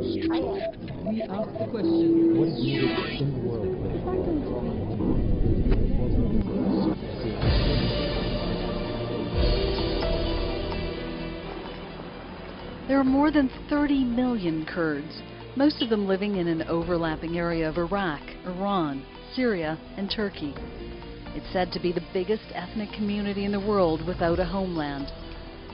We ask the question, what is needed in the world? There are more than 30 million Kurds, most of them living in an overlapping area of Iraq, Iran, Syria, and Turkey. It's said to be the biggest ethnic community in the world without a homeland.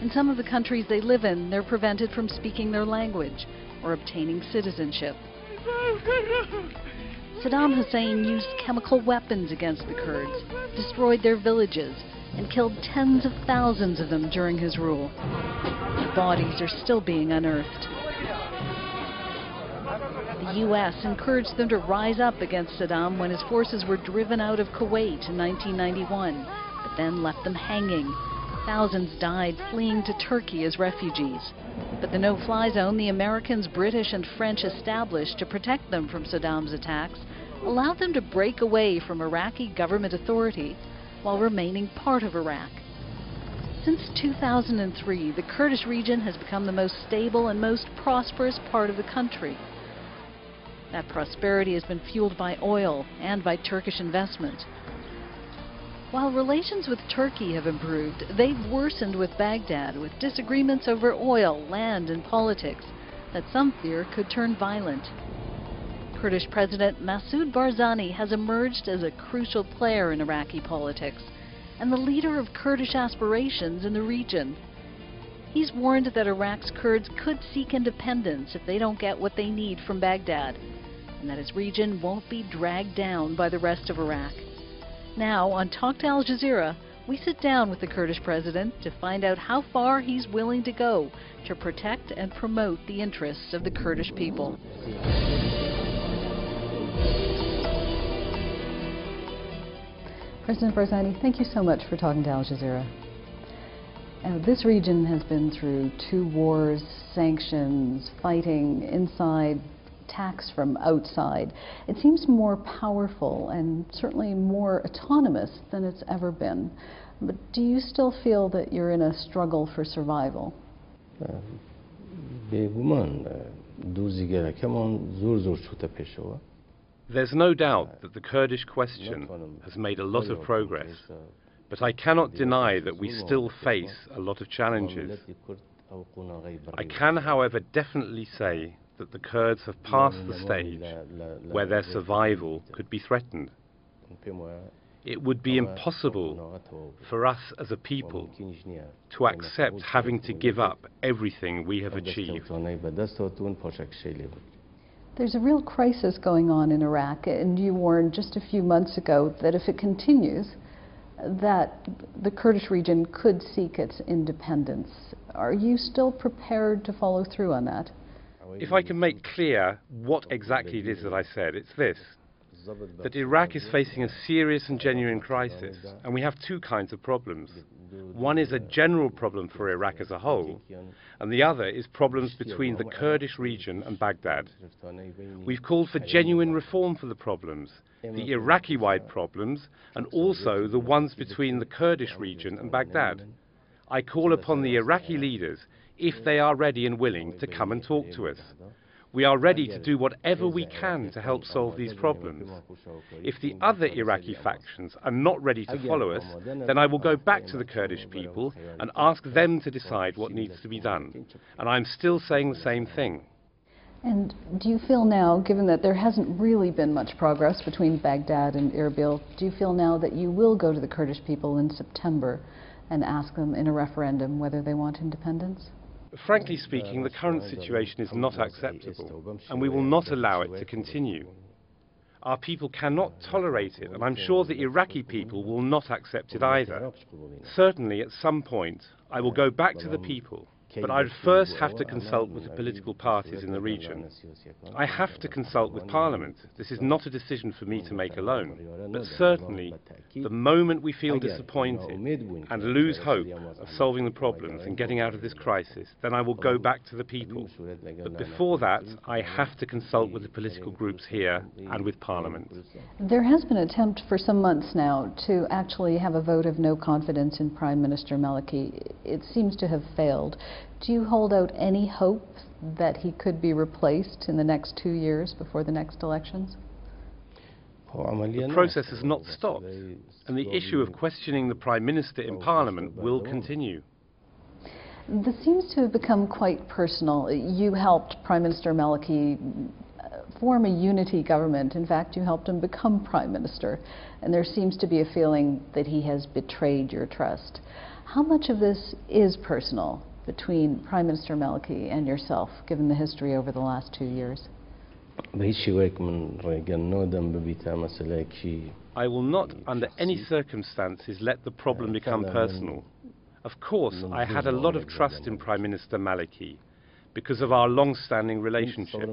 In some of the countries they live in, they're prevented from speaking their language or obtaining citizenship. Saddam Hussein used chemical weapons against the Kurds, destroyed their villages, and killed tens of thousands of them during his rule. Their bodies are still being unearthed. The U.S. encouraged them to rise up against Saddam when his forces were driven out of Kuwait in 1991, but then left them hanging. Thousands died fleeing to Turkey as refugees. But the no-fly zone the Americans, British, and French established to protect them from Saddam's attacks allowed them to break away from Iraqi government authority while remaining part of Iraq. Since 2003, the Kurdish region has become the most stable and most prosperous part of the country. That prosperity has been fueled by oil and by Turkish investment. While relations with Turkey have improved, they've worsened with Baghdad, with disagreements over oil, land, and politics that some fear could turn violent. Kurdish President Serok Barzani has emerged as a crucial player in Iraqi politics and the leader of Kurdish aspirations in the region. He's warned that Iraq's Kurds could seek independence if they don't get what they need from Baghdad, and that his region won't be dragged down by the rest of Iraq. Now, on Talk to Al Jazeera, we sit down with the Kurdish president to find out how far he's willing to go to protect and promote the interests of the Kurdish people. President Barzani, thank you so much for talking to Al Jazeera. This region has been through 2 wars, sanctions, fighting inside, attacks from outside. It seems more powerful and certainly more autonomous than it's ever been. But do you still feel that you're in a struggle for survival? There's no doubt that the Kurdish question has made a lot of progress, but I cannot deny that we still face a lot of challenges. I can, however, definitely say that the Kurds have passed the stage where their survival could be threatened. It would be impossible for us as a people to accept having to give up everything we have achieved. There's a real crisis going on in Iraq, and you warned just a few months ago that if it continues, that the Kurdish region could seek its independence. Are you still prepared to follow through on that? If I can make clear what exactly it is that I said, it's this: that Iraq is facing a serious and genuine crisis, and we have 2 kinds of problems. One is a general problem for Iraq as a whole, and the other is problems between the Kurdish region and Baghdad. We've called for genuine reform for the problems, the Iraqi-wide problems, and also the ones between the Kurdish region and Baghdad. I call upon the Iraqi leaders, if they are ready and willing, to come and talk to us. We are ready to do whatever we can to help solve these problems. If the other Iraqi factions are not ready to follow us, then I will go back to the Kurdish people and ask them to decide what needs to be done. And I'm still saying the same thing. And do you feel now, given that there hasn't really been much progress between Baghdad and Erbil, do you feel now that you will go to the Kurdish people in September and ask them in a referendum whether they want independence? Frankly speaking, the current situation is not acceptable, and we will not allow it to continue. Our people cannot tolerate it, and I'm sure the Iraqi people will not accept it either. Certainly, at some point, I will go back to the people, but I'd first have to consult with the political parties in the region. I have to consult with Parliament. This is not a decision for me to make alone. But certainly, the moment we feel disappointed and lose hope of solving the problems and getting out of this crisis, then I will go back to the people. But before that, I have to consult with the political groups here and with Parliament. There has been an attempt for some months now to actually have a vote of no confidence in Prime Minister Maliki. It seems to have failed. Do you hold out any hope that he could be replaced in the next 2 years before the next elections? The process has not stopped, and the issue of questioning the Prime Minister in Parliament will continue. This seems to have become quite personal. You helped Prime Minister Maliki form a unity government. In fact, you helped him become Prime Minister, and there seems to be a feeling that he has betrayed your trust. How much of this is personal between Prime Minister Maliki and yourself, given the history over the last 2 years? I will not, under any circumstances, let the problem become personal. Of course, I had a lot of trust in Prime Minister Maliki because of our long-standing relationship.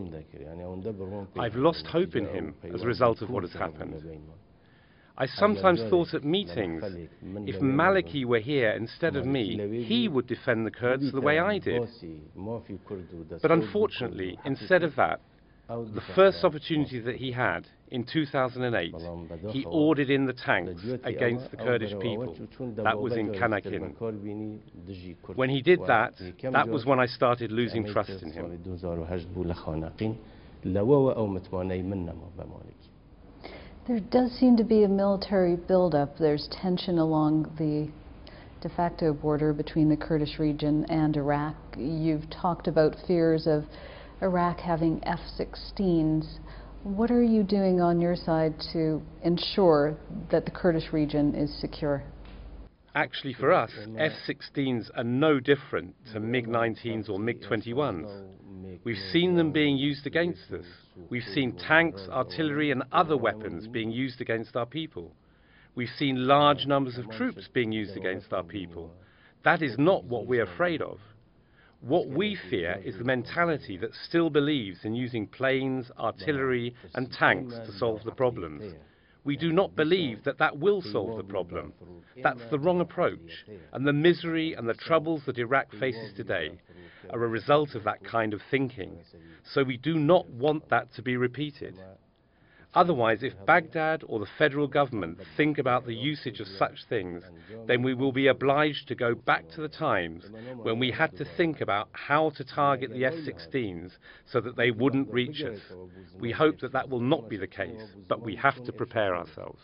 I've lost hope in him as a result of what has happened. I sometimes thought at meetings, if Maliki were here instead of me, he would defend the Kurds the way I did. But unfortunately, instead of that, the first opportunity that he had, in 2008, he ordered in the tanks against the Kurdish people. That was in Kanakin. When he did that, that was when I started losing trust in him. There does seem to be a military buildup. There's tension along the de facto border between the Kurdish region and Iraq. You've talked about fears of Iraq having F-16s. What are you doing on your side to ensure that the Kurdish region is secure? Actually, for us, F-16s are no different to MiG-19s or MiG-21s. We've seen them being used against us. We've seen tanks, artillery and other weapons being used against our people. We've seen large numbers of troops being used against our people. That is not what we're afraid of. What we fear is the mentality that still believes in using planes, artillery and tanks to solve the problems. We do not believe that that will solve the problem. That's the wrong approach, and the misery and the troubles that Iraq faces today are a result of that kind of thinking. So we do not want that to be repeated. Otherwise, if Baghdad or the federal government think about the usage of such things, then we will be obliged to go back to the times when we had to think about how to target the F-16s so that they wouldn't reach us. We hope that that will not be the case, but we have to prepare ourselves.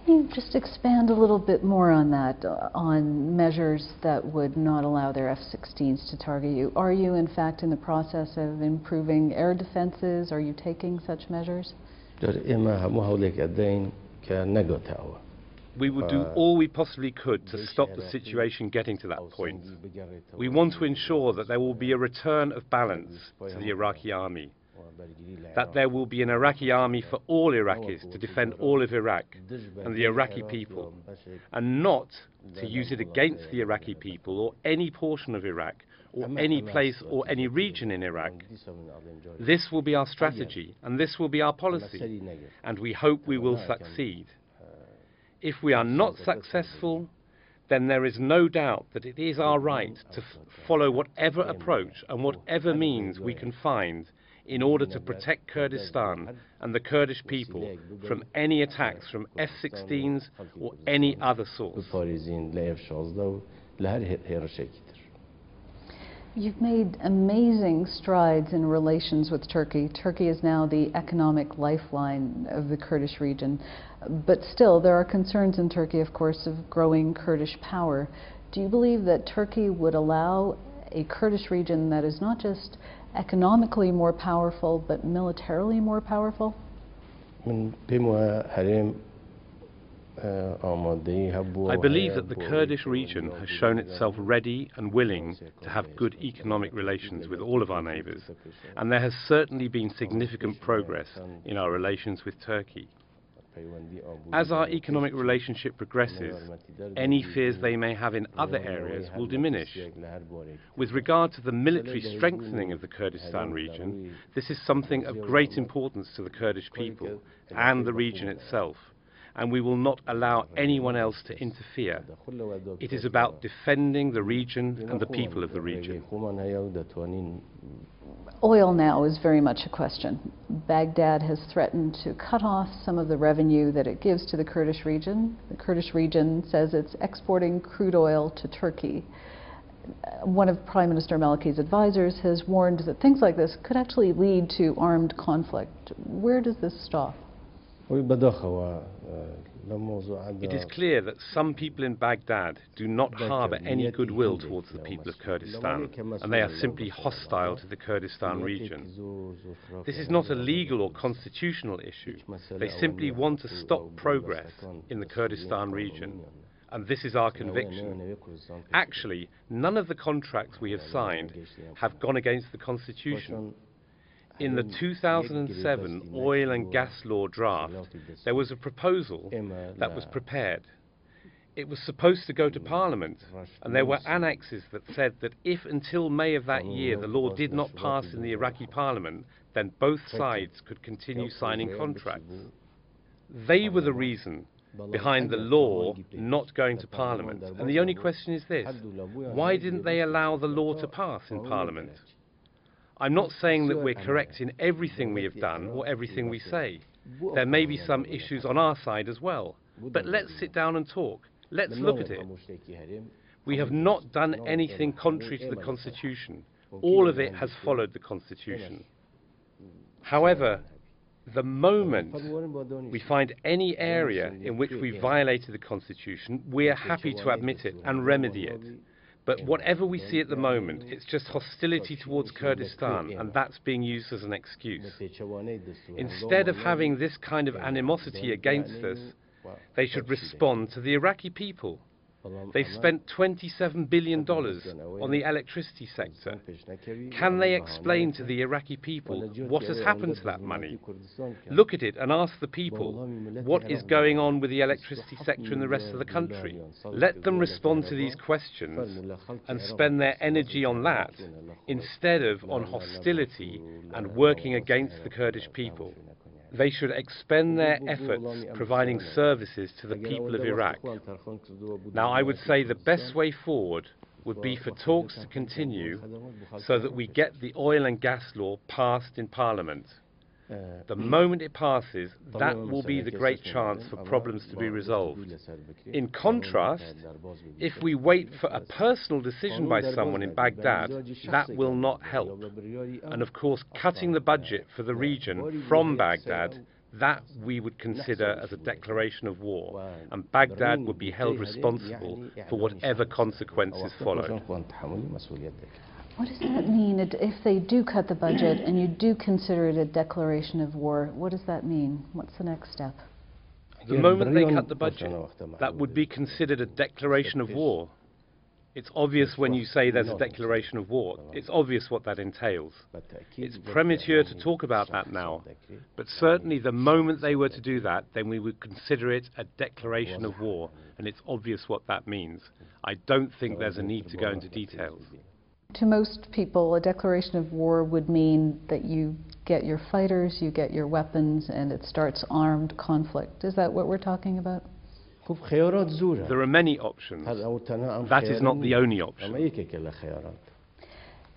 Can you just expand a little bit more on that, on measures that would not allow their F-16s to target you? Are you, in fact, in the process of improving air defenses? Are you taking such measures? We would do all we possibly could to stop the situation getting to that point. We want to ensure that there will be a return of balance to the Iraqi army, that there will be an Iraqi army for all Iraqis to defend all of Iraq and the Iraqi people, and not to use it against the Iraqi people or any portion of Iraq or any place or any region in Iraq. This will be our strategy and this will be our policy, and we hope we will succeed. If we are not successful, then there is no doubt that it is our right to follow whatever approach and whatever means we can find in order to protect Kurdistan and the Kurdish people from any attacks from F-16s or any other source. You've made amazing strides in relations with Turkey. Turkey is now the economic lifeline of the Kurdish region. But still, there are concerns in Turkey, of course, of growing Kurdish power. Do you believe that Turkey would allow a Kurdish region that is not just economically more powerful, but militarily more powerful? I believe that the Kurdish region has shown itself ready and willing to have good economic relations with all of our neighbours, and there has certainly been significant progress in our relations with Turkey. As our economic relationship progresses, any fears they may have in other areas will diminish. With regard to the military strengthening of the Kurdistan region, this is something of great importance to the Kurdish people and the region itself, and we will not allow anyone else to interfere. It is about defending the region and the people of the region. Oil now is very much a question. Baghdad has threatened to cut off some of the revenue that it gives to the Kurdish region. The Kurdish region says it's exporting crude oil to Turkey. one of Prime Minister Maliki's advisors has warned that things like this could actually lead to armed conflict. Where does this stop? It is clear that some people in Baghdad do not harbour any goodwill towards the people of Kurdistan, and they are simply hostile to the Kurdistan region. This is not a legal or constitutional issue. They simply want to stop progress in the Kurdistan region, and this is our conviction. Actually, none of the contracts we have signed have gone against the constitution. In the 2007 oil and gas law draft, there was a proposal that was prepared. It was supposed to go to Parliament, and there were annexes that said that if until May of that year the law did not pass in the Iraqi Parliament, then both sides could continue signing contracts. They were the reason behind the law not going to Parliament. And the only question is this: why didn't they allow the law to pass in Parliament? I'm not saying that we're correct in everything we have done or everything we say. There may be some issues on our side as well. But let's sit down and talk. Let's look at it. We have not done anything contrary to the Constitution. All of it has followed the Constitution. However, the moment we find any area in which we violated the Constitution, we are happy to admit it and remedy it. But whatever we see at the moment, it's just hostility towards Kurdistan, and that's being used as an excuse. Instead of having this kind of animosity against us, they should respond to the Iraqi people. They spent $27 billion on the electricity sector. Can they explain to the Iraqi people what has happened to that money? Look at it and ask the people what is going on with the electricity sector in the rest of the country. Let them respond to these questions and spend their energy on that instead of on hostility and working against the Kurdish people. They should expend their efforts providing services to the people of Iraq. Now, I would say the best way forward would be for talks to continue so that we get the oil and gas law passed in Parliament. The moment it passes, that will be the great chance for problems to be resolved. In contrast, if we wait for a personal decision by someone in Baghdad, that will not help. And of course, cutting the budget for the region from Baghdad, that we would consider as a declaration of war, and Baghdad would be held responsible for whatever consequences follow. What does that mean if they do cut the budget and you do consider it a declaration of war? What does that mean? What's the next step? The moment they cut the budget, that would be considered a declaration of war. It's obvious when you say there's a declaration of war. It's obvious what that entails. It's premature to talk about that now, but certainly the moment they were to do that, then we would consider it a declaration of war, and it's obvious what that means. I don't think there's a need to go into details. To most people, a declaration of war would mean that you get your fighters, you get your weapons, and it starts armed conflict. Is that what we're talking about? There are many options. That is not the only option.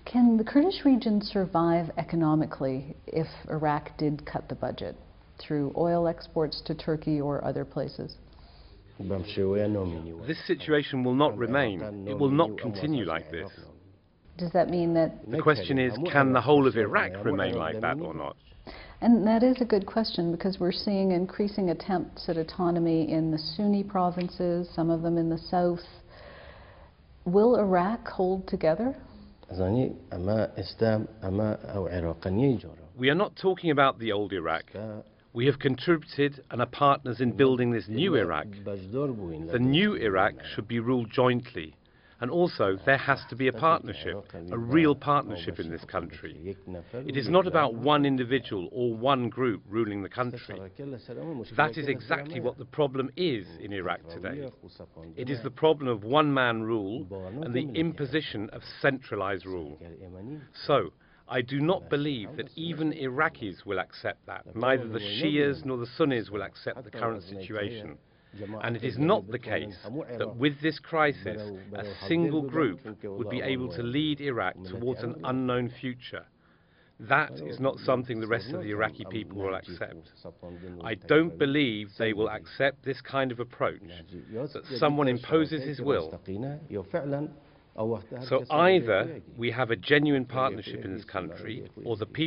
Can the Kurdish region survive economically if Iraq did cut the budget through oil exports to Turkey or other places? This situation will not remain. It will not continue like this. Does that mean that... The question is, can the whole of Iraq remain like that or not? And that is a good question, because we're seeing increasing attempts at autonomy in the Sunni provinces, some of them in the south. Will Iraq hold together? We are not talking about the old Iraq. We have contributed and are partners in building this new Iraq. The new Iraq should be ruled jointly. And also, there has to be a partnership, a real partnership in this country. It is not about one individual or one group ruling the country. That is exactly what the problem is in Iraq today. It is the problem of one-man rule and the imposition of centralized rule. So, I do not believe that even Iraqis will accept that. Neither the Shias nor the Sunnis will accept the current situation. And it is not the case that with this crisis, a single group would be able to lead Iraq towards an unknown future. That is not something the rest of the Iraqi people will accept. I don't believe they will accept this kind of approach, that someone imposes his will. So either we have a genuine partnership in this country, or the people